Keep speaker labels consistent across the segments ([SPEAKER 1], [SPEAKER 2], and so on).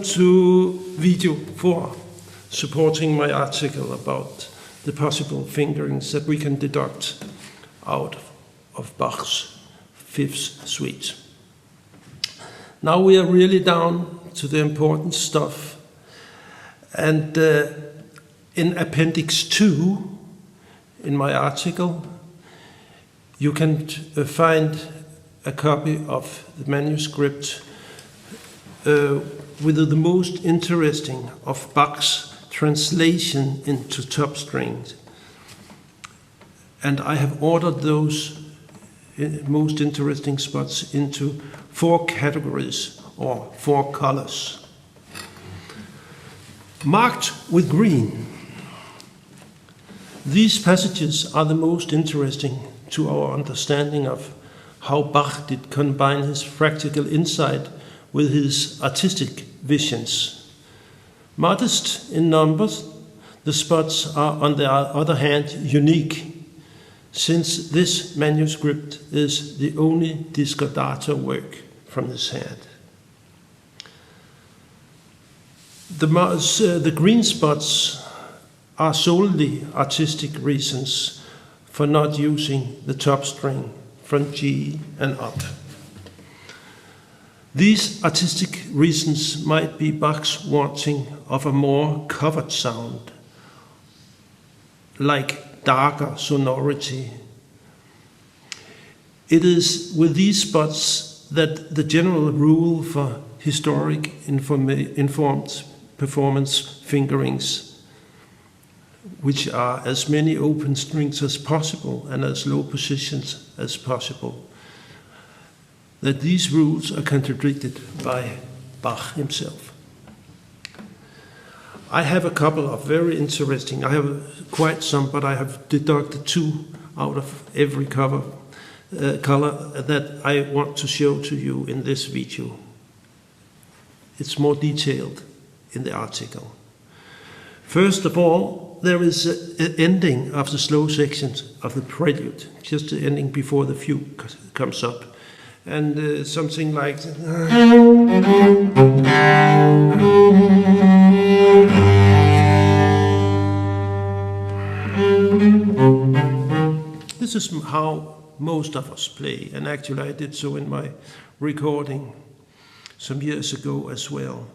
[SPEAKER 1] Welcome to video 4, supporting my article about the possible fingerings that we can deduct out of Bach's Fifth Suite. Now we are really down to the important stuff, and in Appendix 2 in my article you can find a copy of the manuscript with the most interesting of Bach's translation into top strings. And I have ordered those most interesting spots into 4 categories or 4 colors. Marked with green. These passages are the most interesting to our understanding of how Bach did combine his practical insight with his artistic visions. Modest in numbers, the spots are on the other hand unique, since this manuscript is the only discordato work from his hand. The green spots are solely artistic reasons for not using the top string from G and up. These artistic reasons might be Bach's wanting of a more covered sound, like darker sonority. It is with these spots that the general rule for historic informed performance fingerings, which are as many open strings as possible and as low positions as possible, that these rules are contradicted by Bach himself. I have a couple of very interesting, I have quite some, but I have deducted 2 out of every color that I want to show to you in this video. It's more detailed in the article. First of all, there is an ending of the slow sections of the prelude, just the ending before the fugue comes up. And something like this is how most of us play, and actually I did so in my recording some years ago as well.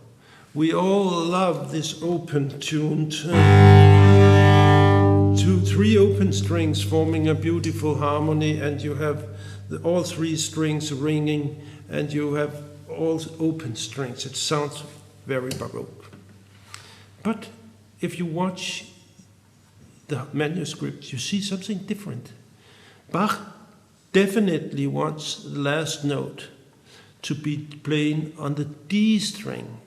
[SPEAKER 1] We all love this open tuned 2-3 open strings forming a beautiful harmony, and you have all 3 strings ringing, and you have all open strings. It sounds very Baroque. But if you watch the manuscript, you see something different. Bach definitely wants the last note to be playing on the D string.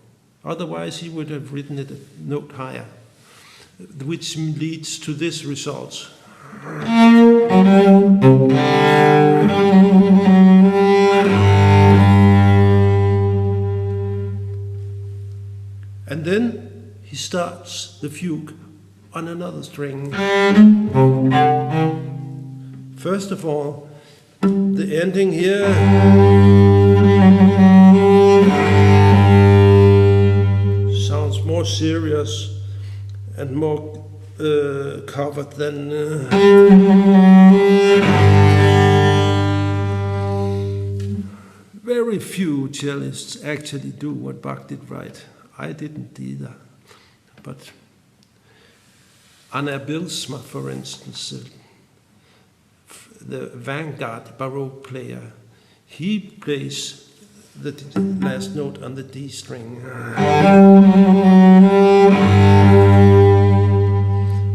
[SPEAKER 1] Otherwise, he would have written it a note higher, which leads to this result. And then he starts the fugue on another string. First of all, the ending here sounds more serious and more covered than very few cellists actually do what Bach did right. I didn't either, but Anna Bilsma, for instance, the vanguard Baroque player, he plays the last note on the D string.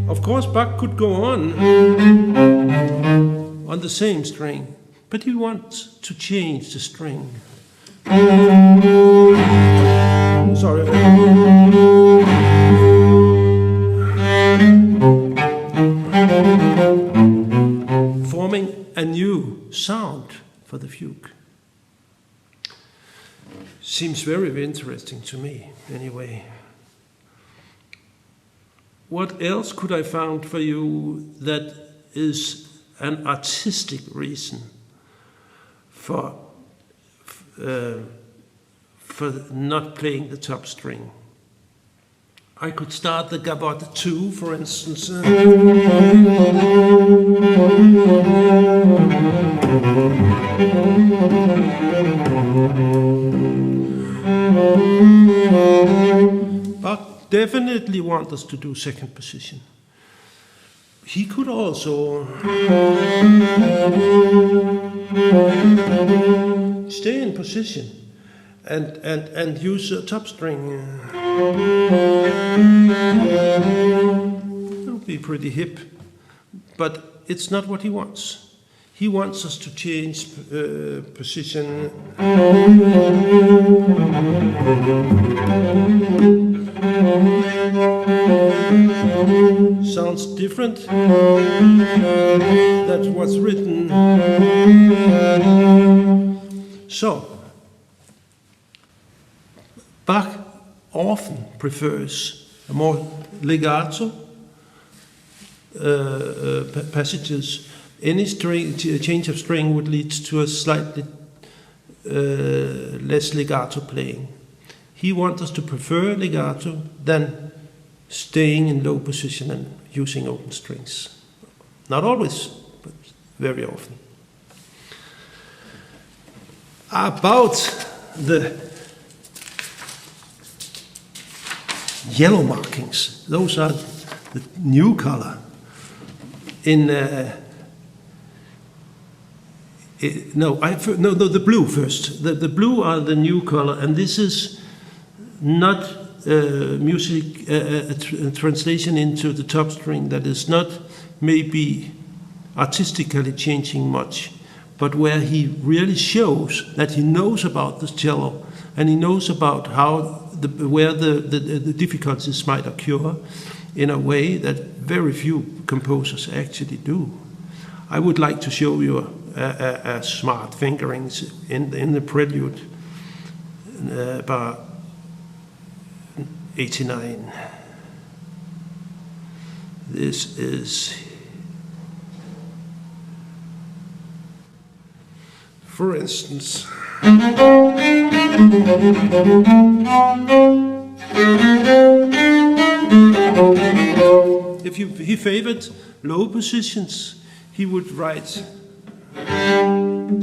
[SPEAKER 1] Of course, Bach could go on the same string, but he wants to change the string. Sorry. Forming a new sound for the fugue. Seems very, very interesting to me, anyway. What else could I find for you that is an artistic reason for for not playing the top string. I could start the gavotte 2, for instance. Bach definitely wants us to do second position. He could also stay in position and use a top string. It would be pretty hip, but it's not what he wants. He wants us to change position. Sounds different. That's what's written. So, Bach often prefers a more legato passages. Any change of string would lead to a slightly less legato playing. He wants us to prefer legato than staying in low position and using open strings. Not always, but very often. About the yellow markings, those are the new color. The blue first. The blue are the new color, and this is not music, a translation into the top string that is not maybe artistically changing much, but where he really shows that he knows about the cello and he knows about where the difficulties might occur in a way that very few composers actually do. I would like to show you a smart fingerings in the prelude, bar 89. This is, for instance, if he favored low positions, he would write down.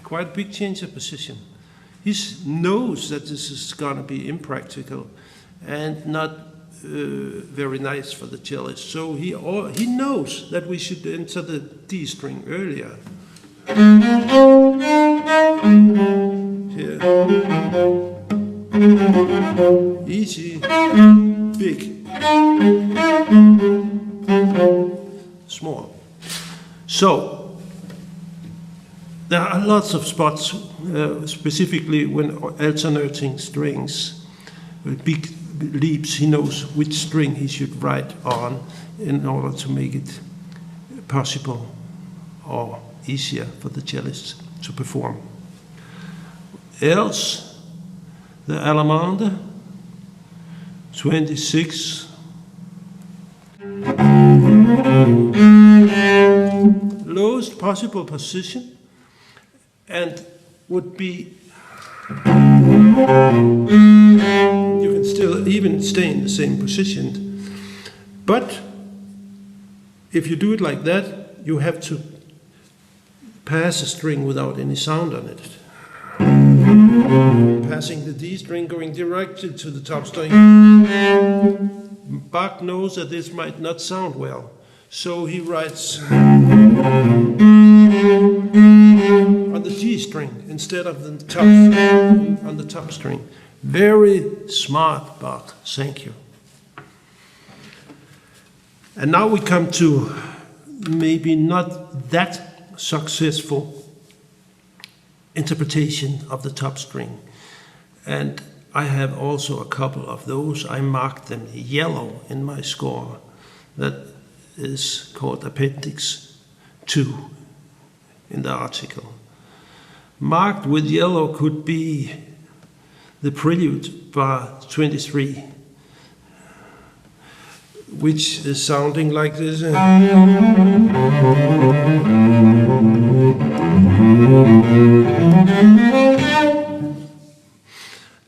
[SPEAKER 1] Quite a big change of position. He knows that this is going to be impractical and not very nice for the cellist. So he knows that we should enter the D string earlier. Here. Easy, big, small. So there are lots of spots, specifically when alternating strings, with big leaps. He knows which string he should write on in order to make it possible or easier for the cellist to perform. Else, the Allemande, 26. Lowest possible position, and would be, you can still even stay in the same position, but if you do it like that, you have to pass a string without any sound on it. Passing the D string, going directly to the top string. Bach knows that this might not sound well, so he writes on the G string instead of the top on the top string. Very smart, Bach. Thank you. And now we come to maybe not that successful interpretation of the top string. And I have also a couple of those. I marked them yellow in my score. That is called Appendix 2 in the article. Marked with yellow could be the prelude bar 23, which is sounding like this.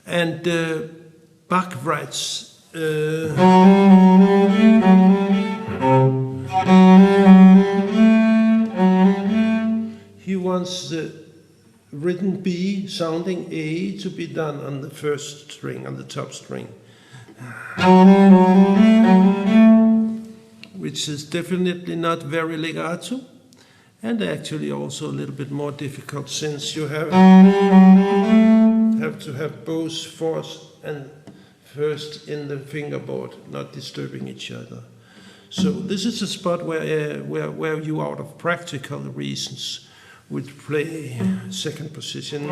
[SPEAKER 1] And Bach writes he wants the written B sounding A to be done on the first string, on the top string. Which is definitely not very legato, and actually also a little bit more difficult, since you have to have both fourth and first in the fingerboard, not disturbing each other. So this is a spot where you, out of practical reasons, would play second position.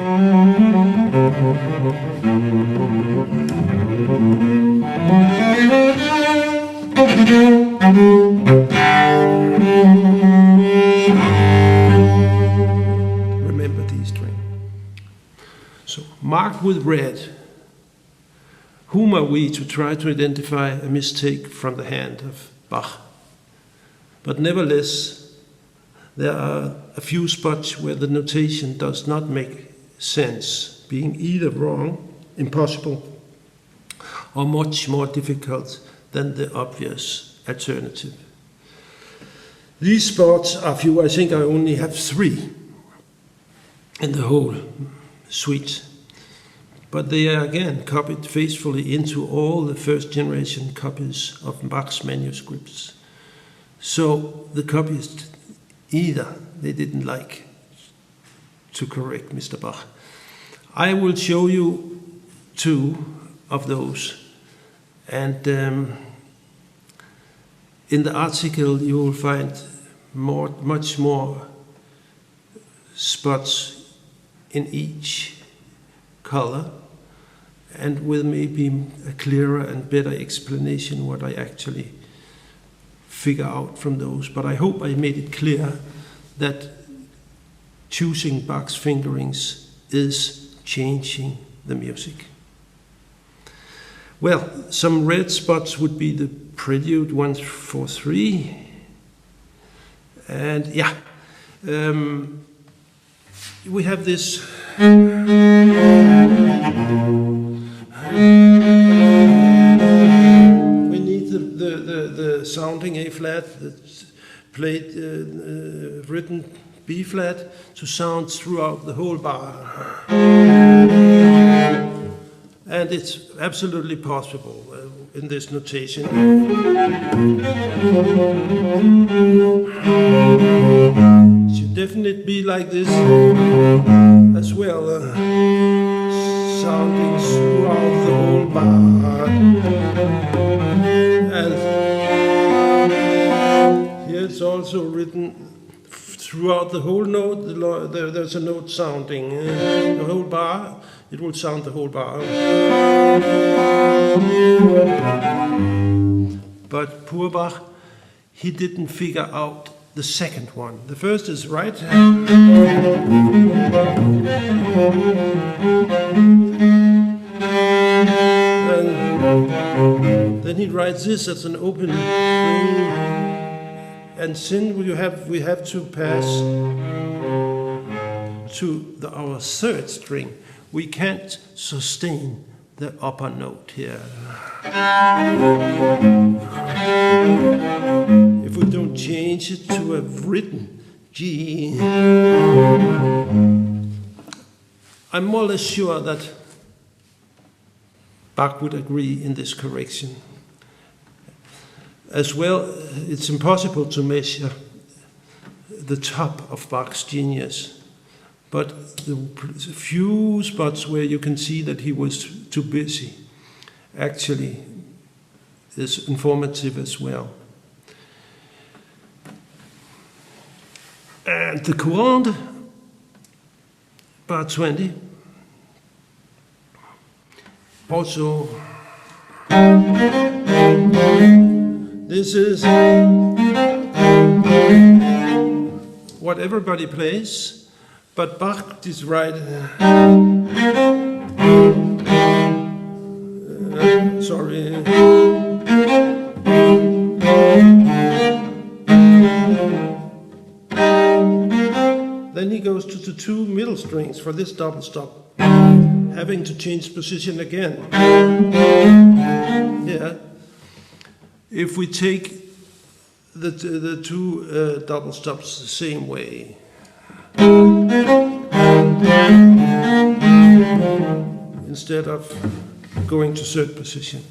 [SPEAKER 1] Remember these string. So marked with red. Whom are we to try to identify a mistake from the hand of Bach? But nevertheless, there are a few spots where the notation does not make sense, being either wrong, impossible, or much more difficult than the obvious alternative. These spots are few. I think I only have 3 in the whole suite. But they are again copied faithfully into all the first generation copies of Bach's manuscripts. So the copyists, either they didn't like to correct Mr. Bach. I will show you 2 of those. And in the article you will find much more spots in each color, and with maybe a clearer and better explanation what I actually figure out from those. But I hope I made it clear that choosing Bach's fingerings is changing the music. Well, some red spots would be the Prelude 1-4-3, and yeah, we have this. We need the sounding A flat that's played, written B flat to sound throughout the whole bar. And it's absolutely possible in this notation. It should definitely be like this as well, sounding throughout the whole bar. And here it's also written throughout the whole note. There's a note sounding the whole bar. It will sound the whole bar. But poor Bach, he didn't figure out the second one. The first is right. And then he writes this as an open string. And then we have to pass to our third string. We can't sustain the upper note here. If we don't change it to a written G, I'm more or less sure that Bach would agree in this correction. As well, it's impossible to measure the top of Bach's genius. But the few spots where you can see that he was too busy actually is informative as well. And the courante, bar 20, also this is what everybody plays. But Bach is right. Sorry. then he goes to the 2 middle strings for this double stop, having to change position again. Yeah. If we take the 2 double stops the same way, instead of going to 3rd position,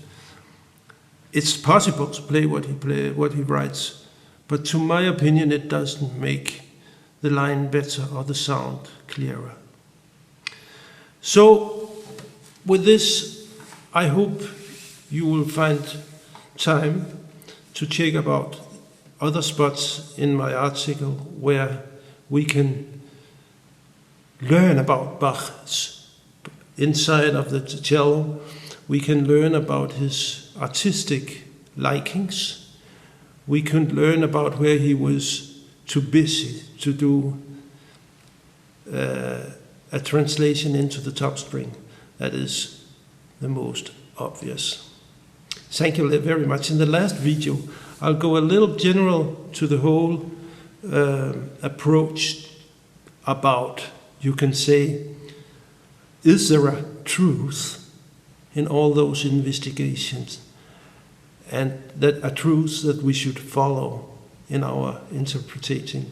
[SPEAKER 1] it's possible to play what he writes, but to my opinion, it doesn't make the line better or the sound clearer. So, with this, I hope you will find time to check about other spots in my article where we can learn about Bach's inside of the cello. We can learn about his artistic likings. We can learn about where he was too busy to do a translation into the top string. That is the most obvious. Thank you very much. In the last video, I'll go a little general to the whole approach about, you can say, is there a truth in all those investigations, and that a truth that we should follow in our interpreting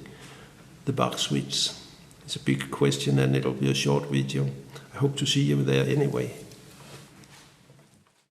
[SPEAKER 1] the Bach suites? It's a big question and it'll be a short video. I hope to see you there anyway.